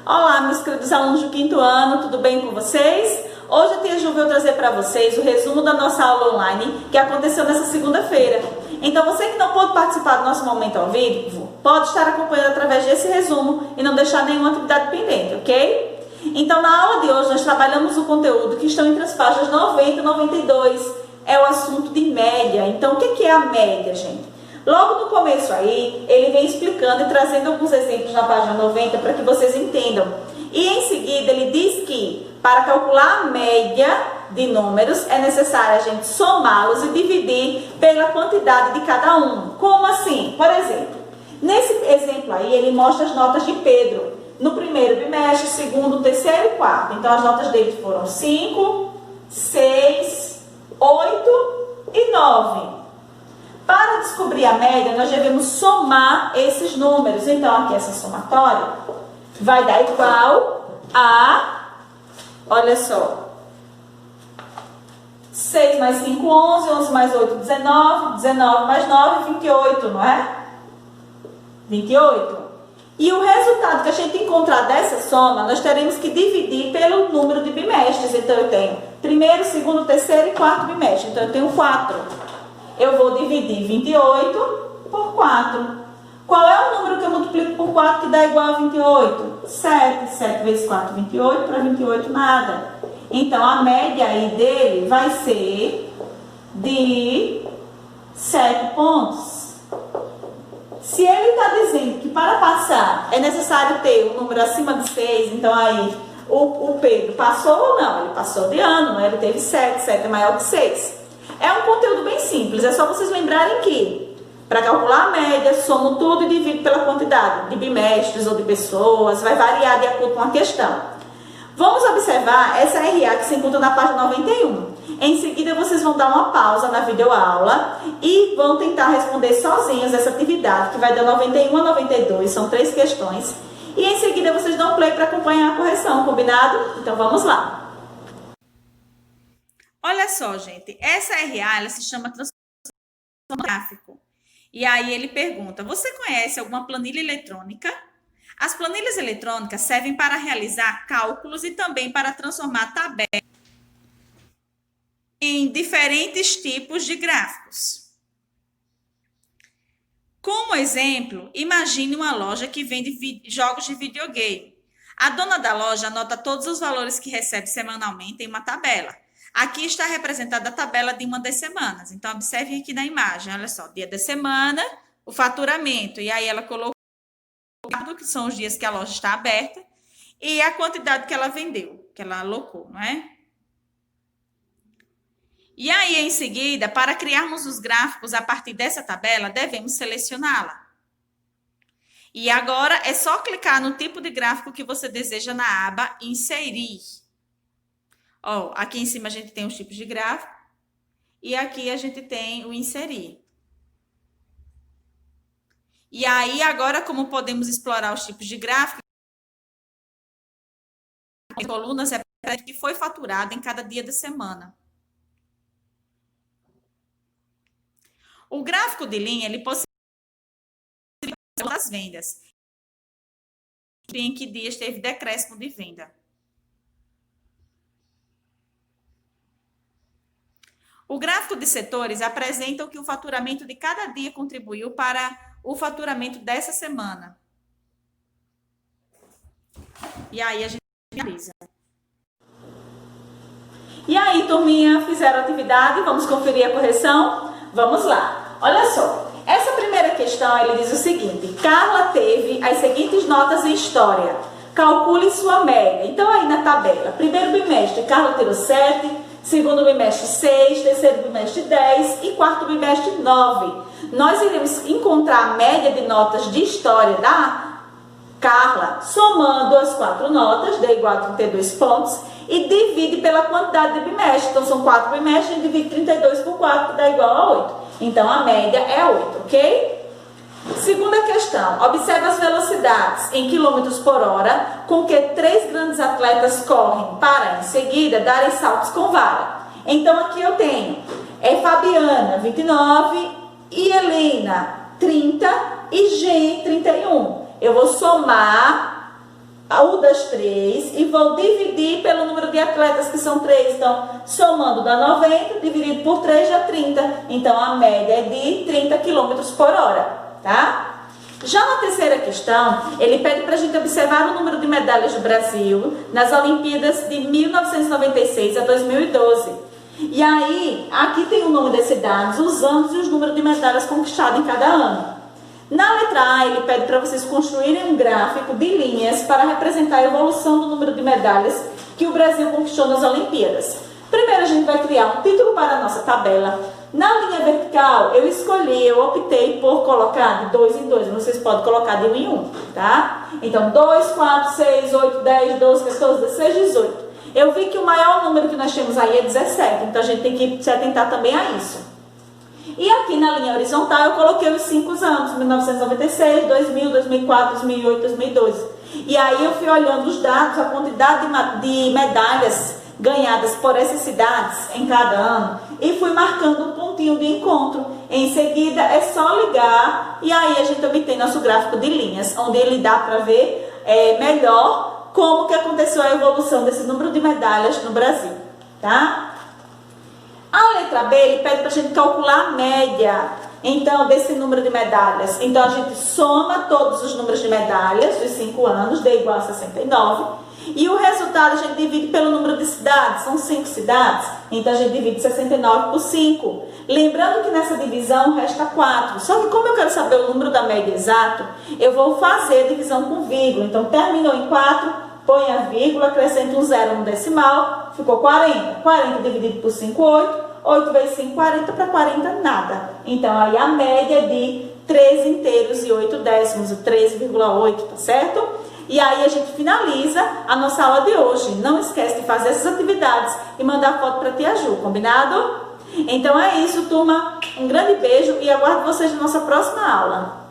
Olá, meus queridos alunos do quinto ano, tudo bem com vocês? Hoje a tia Ju veio trazer para vocês o resumo da nossa aula online que aconteceu nessa segunda-feira. Então, você que não pôde participar do nosso momento ao vivo, pode estar acompanhando através desse resumo e não deixar nenhuma atividade pendente, ok? Então, na aula de hoje, nós trabalhamos o conteúdo que estão entre as páginas 90 e 92. É o assunto de média. Então, o que é a média, gente? Logo no começo aí, ele vem explicando e trazendo alguns exemplos na página 90 para que vocês entendam. E em seguida, ele diz que para calcular a média de números é necessário a gente somá-los e dividir pela quantidade de cada um. Como assim? Por exemplo, nesse exemplo aí, ele mostra as notas de Pedro no primeiro bimestre, segundo, terceiro e quarto. Então, as notas dele foram 5, 6, 8 e 9. Para descobrir a média, nós devemos somar esses números. Então, aqui essa somatória vai dar igual a, olha só, 6 mais 5, 11, 11 mais 8, 19, 19 mais 9, 28, não é? 28. E o resultado que a gente encontrar dessa soma, nós teremos que dividir pelo número de bimestres. Então, eu tenho primeiro, segundo, terceiro e quarto bimestre. Então, eu tenho 4. Eu vou dividir 28 por 4. Qual é o número que eu multiplico por 4 que dá igual a 28? 7. 7 vezes 4, 28. Para 28, nada. Então, a média aí dele vai ser de 7 pontos. Se ele está dizendo que para passar é necessário ter um número acima de 6, então aí o Pedro passou ou não? Ele passou de ano, né? Ele teve 7. 7 é maior que 6. É um conteúdo bem simples, é só vocês lembrarem que, para calcular a média, somo tudo e divido pela quantidade de bimestres ou de pessoas, vai variar de acordo com a questão. Vamos observar essa RA que se encontra na página 91. Em seguida, vocês vão dar uma pausa na videoaula e vão tentar responder sozinhos essa atividade, que vai dar 91 a 92, são 3 questões. E em seguida, vocês dão play para acompanhar a correção, combinado? Então, vamos lá. Olha só, gente, essa RA, ela se chama transformação gráfico. E aí ele pergunta, você conhece alguma planilha eletrônica? As planilhas eletrônicas servem para realizar cálculos e também para transformar tabelas em diferentes tipos de gráficos. Como exemplo, imagine uma loja que vende jogos de videogame. A dona da loja anota todos os valores que recebe semanalmente em uma tabela. Aqui está representada a tabela de uma das semanas. Então, observe aqui na imagem, olha só, dia da semana, o faturamento. E aí ela colocou que são os dias que a loja está aberta e a quantidade que ela vendeu, que ela alocou, não é? E aí, em seguida, para criarmos os gráficos a partir dessa tabela, devemos selecioná-la. E agora é só clicar no tipo de gráfico que você deseja na aba Inserir. Ó, aqui em cima a gente tem os tipos de gráfico e aqui a gente tem o inserir. E aí, agora, como podemos explorar os tipos de gráfico, as colunas é que foi faturado em cada dia da semana. O gráfico de linha, ele possibilita as vendas. Em que dias teve decréscimo de venda. O gráfico de setores apresenta o que o faturamento de cada dia contribuiu para o faturamento dessa semana. E aí a gente finaliza. E aí, turminha, fizeram a atividade? Vamos conferir a correção? Vamos lá. Olha só. Essa primeira questão, ele diz o seguinte. Carla teve as seguintes notas em história. Calcule sua média. Então, aí na tabela. Primeiro bimestre, Carla tirou 7. Segundo bimestre, 6. Terceiro bimestre, 10. E quarto bimestre, 9. Nós iremos encontrar a média de notas de história da Carla, somando as 4 notas, dá igual a 32 pontos, e divide pela quantidade de bimestre. Então, são 4 bimestres, e divide 32 por 4, que dá igual a 8. Então, a média é 8, ok? Segunda questão. Observe as velocidades em quilômetros por hora com que 3 grandes atletas correm para, em seguida, darem saltos com vara. Então, aqui eu tenho Fabiana, 29, e Helena, 30, e Gen, 31. Eu vou somar o das 3 e vou dividir pelo número de atletas, que são 3. Então, somando dá 90, dividido por 3 dá 30. Então, a média é de 30 km por hora, tá? Já na terceira questão, ele pede para a gente observar o número de medalhas do Brasil nas Olimpíadas de 1996 a 2012. E aí, aqui tem o nome das cidades, os anos e os números de medalhas conquistadas em cada ano. Na letra A, ele pede para vocês construírem um gráfico de linhas para representar a evolução do número de medalhas que o Brasil conquistou nas Olimpíadas. Primeiro, a gente vai criar um título para a nossa tabela. Na linha vertical, eu optei por colocar de 2 em 2, vocês podem colocar de 1 em 1, tá? Então, 2, 4, 6, 8, 10, 12, 14, 16, 18. Eu vi que o maior número que nós temos aí é 17, então a gente tem que se atentar também a isso. E aqui na linha horizontal eu coloquei os 5 anos, 1996, 2000, 2004, 2008, 2012. E aí eu fui olhando os dados, a quantidade de medalhas ganhadas por essas cidades em cada ano e fui marcando um pontinho de encontro. Em seguida é só ligar e aí a gente obtém nosso gráfico de linhas, onde ele dá para ver melhor como que aconteceu a evolução desse número de medalhas no Brasil, tá? A letra B, ele pede para a gente calcular a média, então, desse número de medalhas. Então, a gente soma todos os números de medalhas dos 5 anos, D igual a 69, e o resultado a gente divide pelo número de cidades, são 5 cidades, então a gente divide 69 por 5. Lembrando que nessa divisão resta 4, só que como eu quero saber o número da média exato, eu vou fazer a divisão com vírgula. Então, terminou em 4, põe a vírgula, acrescenta um 0 no decimal, ficou 40. 40 dividido por 5, 8. 8 vezes 5, 40, para 40, nada. Então, aí a média é de 13 inteiros e 8 décimos, 13,8, tá certo? E aí a gente finaliza a nossa aula de hoje. Não esquece de fazer essas atividades e mandar foto para a tia Ju, combinado? Então é isso, turma. Um grande beijo e aguardo vocês na nossa próxima aula.